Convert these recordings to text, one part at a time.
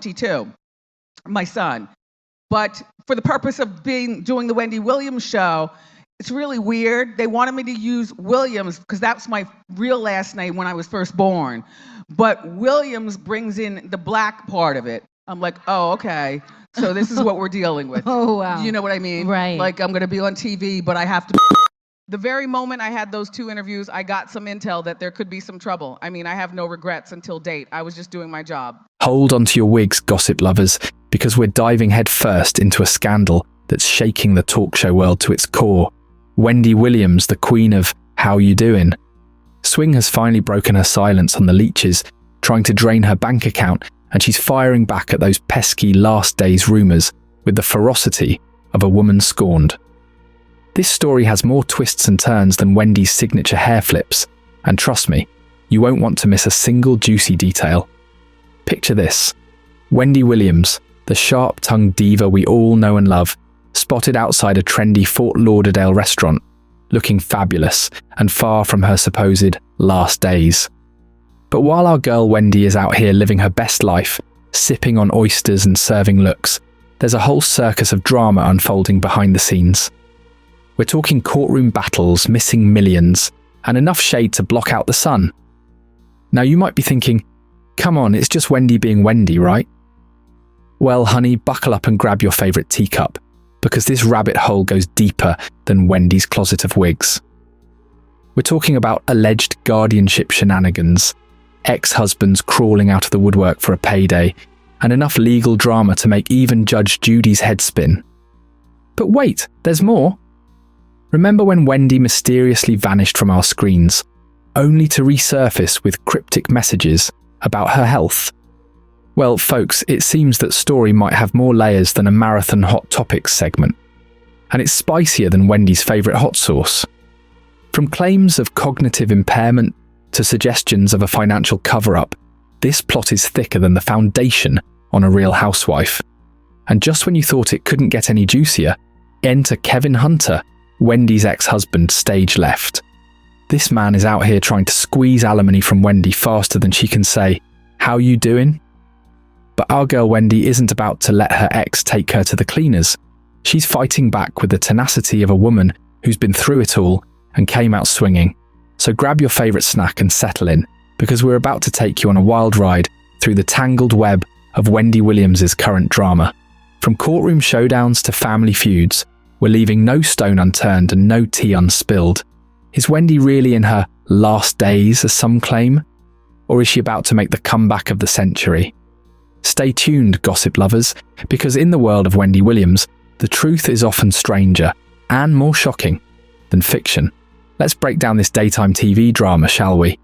22, my son. But for the purpose of doing the Wendy Williams show, it's really weird. They wanted me to use Williams because that's my real last name when I was first born. But Williams brings in the black part of it. I'm like, oh, okay. So this is what we're dealing with. Oh, wow. You know what I mean? Right. Like, I'm going to be on TV, but I have to. The very moment I had those 2 interviews, I got some intel that there could be some trouble. I mean, I have no regrets until date. I was just doing my job. Hold onto your wigs, gossip lovers, because we're diving headfirst into a scandal that's shaking the talk show world to its core. Wendy Williams, the queen of How You Doing? Swing has finally broken her silence on the leeches, trying to drain her bank account, and she's firing back at those pesky last days rumours with the ferocity of a woman scorned. This story has more twists and turns than Wendy's signature hair flips, and trust me, you won't want to miss a single juicy detail. Picture this: Wendy Williams, the sharp-tongued diva we all know and love, spotted outside a trendy Fort Lauderdale restaurant, looking fabulous and far from her supposed last days. But while our girl Wendy is out here living her best life, sipping on oysters and serving looks, there's a whole circus of drama unfolding behind the scenes. We're talking courtroom battles, missing millions, and enough shade to block out the sun. Now you might be thinking, come on, it's just Wendy being Wendy, right? Well, honey, buckle up and grab your favourite teacup, because this rabbit hole goes deeper than Wendy's closet of wigs. We're talking about alleged guardianship shenanigans, ex-husbands crawling out of the woodwork for a payday, and enough legal drama to make even Judge Judy's head spin. But wait, there's more. Remember when Wendy mysteriously vanished from our screens, only to resurface with cryptic messages about her health? Well, folks, it seems that story might have more layers than a marathon Hot Topics segment, and it's spicier than Wendy's favourite hot sauce. From claims of cognitive impairment to suggestions of a financial cover-up, this plot is thicker than the foundation on a Real Housewife. And just when you thought it couldn't get any juicier, enter Kevin Hunter, Wendy's ex-husband, stage left. This man is out here trying to squeeze alimony from Wendy faster than she can say, "How you doing?" But our girl Wendy isn't about to let her ex take her to the cleaners. She's fighting back with the tenacity of a woman who's been through it all and came out swinging. So grab your favourite snack and settle in, because we're about to take you on a wild ride through the tangled web of Wendy Williams' current drama. From courtroom showdowns to family feuds, we're leaving no stone unturned and no tea unspilled. Is Wendy really in her last days, as some claim? Or is she about to make the comeback of the century? Stay tuned, gossip lovers, because in the world of Wendy Williams, the truth is often stranger and more shocking than fiction. Let's break down this daytime TV drama, shall we?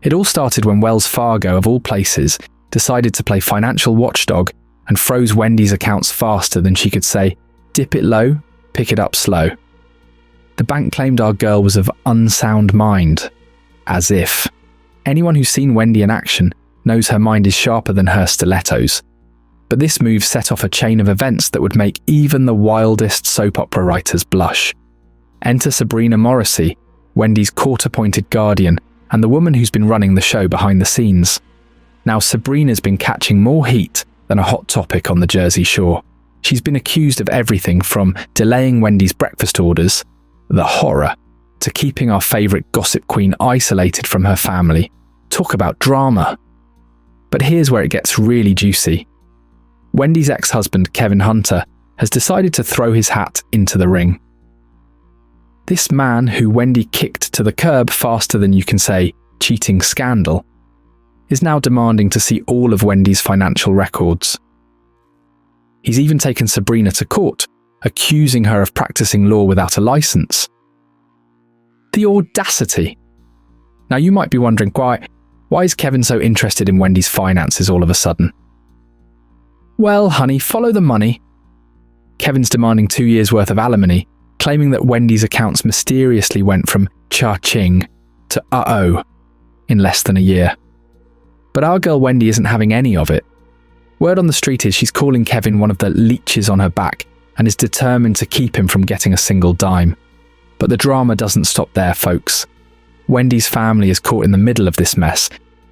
It all started when Wells Fargo, of all places, decided to play financial watchdog and froze Wendy's accounts faster than she could say, "Dip it low, pick it up slow." The bank claimed our girl was of unsound mind. As if. Anyone who's seen Wendy in action knows her mind is sharper than her stilettos. But this move set off a chain of events that would make even the wildest soap opera writers blush. Enter Sabrina Morrissey, Wendy's court-appointed guardian, and the woman who's been running the show behind the scenes. Now, Sabrina's been catching more heat than a hot topic on the Jersey Shore. She's been accused of everything from delaying Wendy's breakfast orders, the horror, to keeping our favourite gossip queen isolated from her family. Talk about drama. But here's where it gets really juicy. Wendy's ex-husband, Kevin Hunter, has decided to throw his hat into the ring. This man, who Wendy kicked to the curb faster than you can say cheating scandal, is now demanding to see all of Wendy's financial records. He's even taken Sabrina to court, accusing her of practicing law without a license. The audacity! Now you might be wondering, why is Kevin so interested in Wendy's finances all of a sudden? Well, honey, follow the money. Kevin's demanding 2 years' worth of alimony, claiming that Wendy's accounts mysteriously went from cha-ching to uh-oh in less than a year. But our girl Wendy isn't having any of it. Word on the street is she's calling Kevin one of the leeches on her back and is determined to keep him from getting a single dime. But the drama doesn't stop there, folks. Wendy's family is caught in the middle of this mess,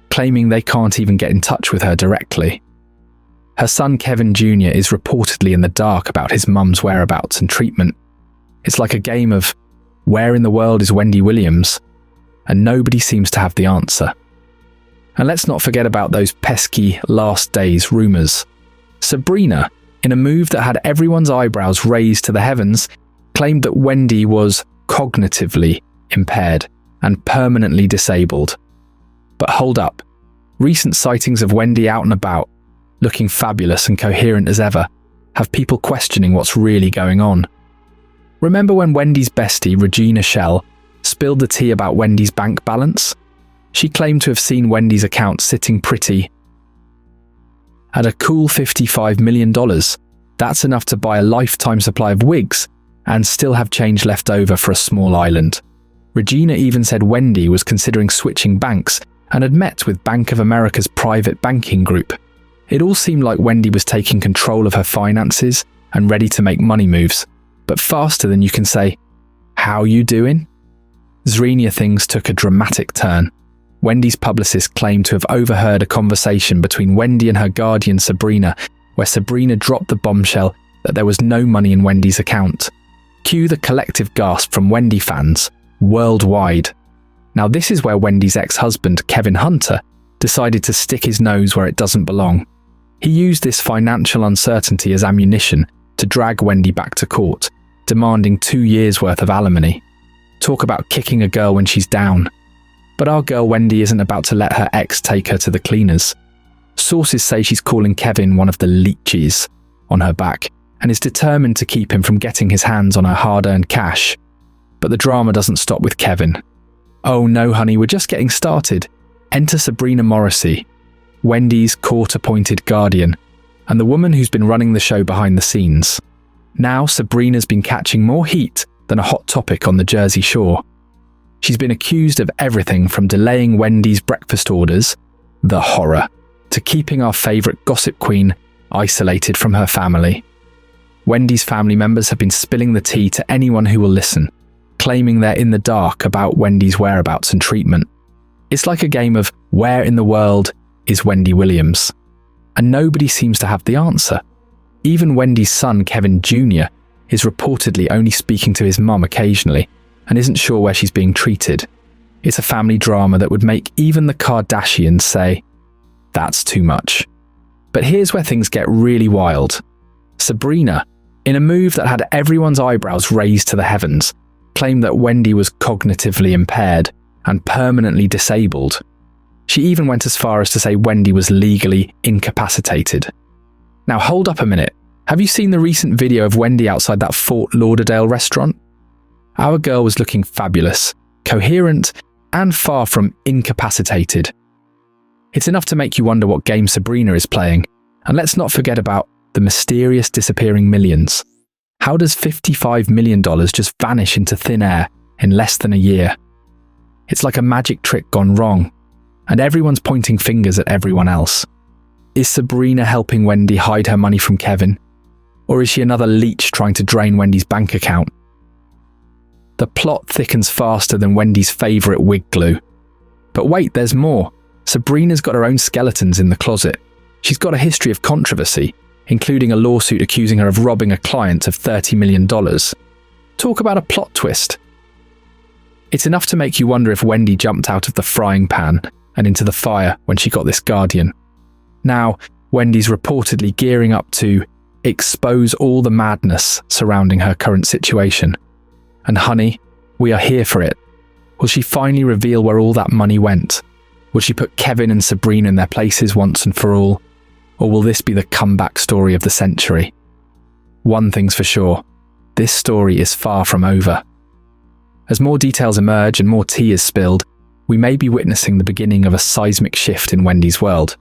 claiming they can't even get in touch with her directly. Her son Kevin Jr. is reportedly in the dark about his mum's whereabouts and treatment. It's like a game of where in the world is Wendy Williams? And nobody seems to have the answer. And let's not forget about those pesky last days rumours. Sabrina, in a move that had everyone's eyebrows raised to the heavens, claimed that Wendy was cognitively impaired and permanently disabled. But hold up. Recent sightings of Wendy out and about, looking fabulous and coherent as ever, have people questioning what's really going on. Remember when Wendy's bestie, Regina Shell, spilled the tea about Wendy's bank balance? She claimed to have seen Wendy's account sitting pretty at a cool $55 million. That's enough to buy a lifetime supply of wigs and still have change left over for a small island. Regina even said Wendy was considering switching banks and had met with Bank of America's private banking group. It all seemed like Wendy was taking control of her finances and ready to make money moves, but faster than you can say, "How you doing?" Zrenia things took a dramatic turn. Wendy's publicist claimed to have overheard a conversation between Wendy and her guardian Sabrina, where Sabrina dropped the bombshell that there was no money in Wendy's account. Cue the collective gasp from Wendy fans worldwide. Now this is where Wendy's ex-husband, Kevin Hunter, decided to stick his nose where it doesn't belong. He used this financial uncertainty as ammunition to drag Wendy back to court, demanding 2 years' worth of alimony. Talk about kicking a girl when she's down. But our girl Wendy isn't about to let her ex take her to the cleaners. Sources say she's calling Kevin one of the leeches on her back and is determined to keep him from getting his hands on her hard-earned cash. But the drama doesn't stop with Kevin. Oh no, honey, we're just getting started. Enter Sabrina Morrissey, Wendy's court-appointed guardian, and the woman who's been running the show behind the scenes. Now Sabrina's been catching more heat than a hot topic on the Jersey Shore. She's been accused of everything from delaying Wendy's breakfast orders, the horror, to keeping our favourite gossip queen isolated from her family. Wendy's family members have been spilling the tea to anyone who will listen, claiming they're in the dark about Wendy's whereabouts and treatment. It's like a game of where in the world is Wendy Williams? And nobody seems to have the answer. Even Wendy's son, Kevin Jr., is reportedly only speaking to his mum occasionally and isn't sure where she's being treated. It's a family drama that would make even the Kardashians say, that's too much. But here's where things get really wild. Sabrina, in a move that had everyone's eyebrows raised to the heavens, claimed that Wendy was cognitively impaired and permanently disabled. She even went as far as to say Wendy was legally incapacitated. Now hold up a minute. Have you seen the recent video of Wendy outside that Fort Lauderdale restaurant? Our girl was looking fabulous, coherent, and far from incapacitated. It's enough to make you wonder what game Sabrina is playing. And let's not forget about the mysterious disappearing millions. How does $55 million just vanish into thin air in less than a year? It's like a magic trick gone wrong, and everyone's pointing fingers at everyone else. Is Sabrina helping Wendy hide her money from Kevin? Or is she another leech trying to drain Wendy's bank account? The plot thickens faster than Wendy's favourite wig glue. But wait, there's more. Sabrina's got her own skeletons in the closet. She's got a history of controversy, including a lawsuit accusing her of robbing a client of $30 million. Talk about a plot twist. It's enough to make you wonder if Wendy jumped out of the frying pan and into the fire when she got this guardian. Now, Wendy's reportedly gearing up to expose all the madness surrounding her current situation. And honey, we are here for it. Will she finally reveal where all that money went? Will she put Kevin and Sabrina in their places once and for all? Or will this be the comeback story of the century? One thing's for sure, this story is far from over. As more details emerge and more tea is spilled, we may be witnessing the beginning of a seismic shift in Wendy's world.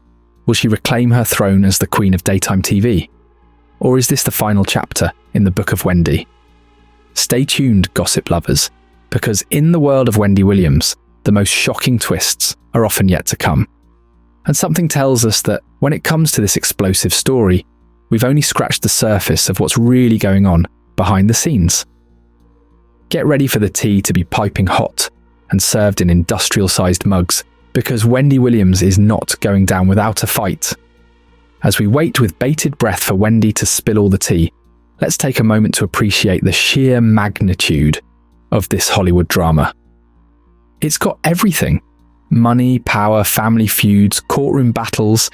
Will she reclaim her throne as the queen of daytime TV? Or is this the final chapter in the Book of Wendy? Stay tuned, gossip lovers, because in the world of Wendy Williams, the most shocking twists are often yet to come. And something tells us that when it comes to this explosive story, we've only scratched the surface of what's really going on behind the scenes. Get ready for the tea to be piping hot and served in industrial-sized mugs, because Wendy Williams is not going down without a fight. As we wait with bated breath for Wendy to spill all the tea, let's take a moment to appreciate the sheer magnitude of this Hollywood drama. It's got everything: money, power, family feuds, courtroom battles,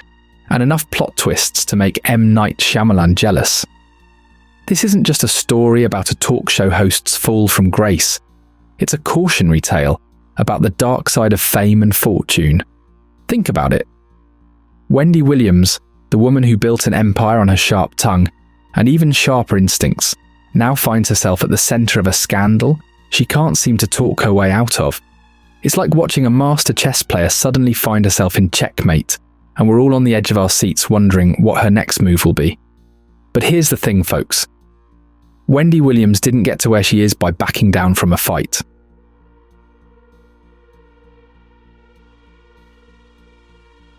and enough plot twists to make M. Night Shyamalan jealous. This isn't just a story about a talk show host's fall from grace. It's a cautionary tale about the dark side of fame and fortune. Think about it. Wendy Williams, the woman who built an empire on her sharp tongue and even sharper instincts, now finds herself at the centre of a scandal she can't seem to talk her way out of. It's like watching a master chess player suddenly find herself in checkmate, and we're all on the edge of our seats wondering what her next move will be. But here's the thing, folks. Wendy Williams didn't get to where she is by backing down from a fight.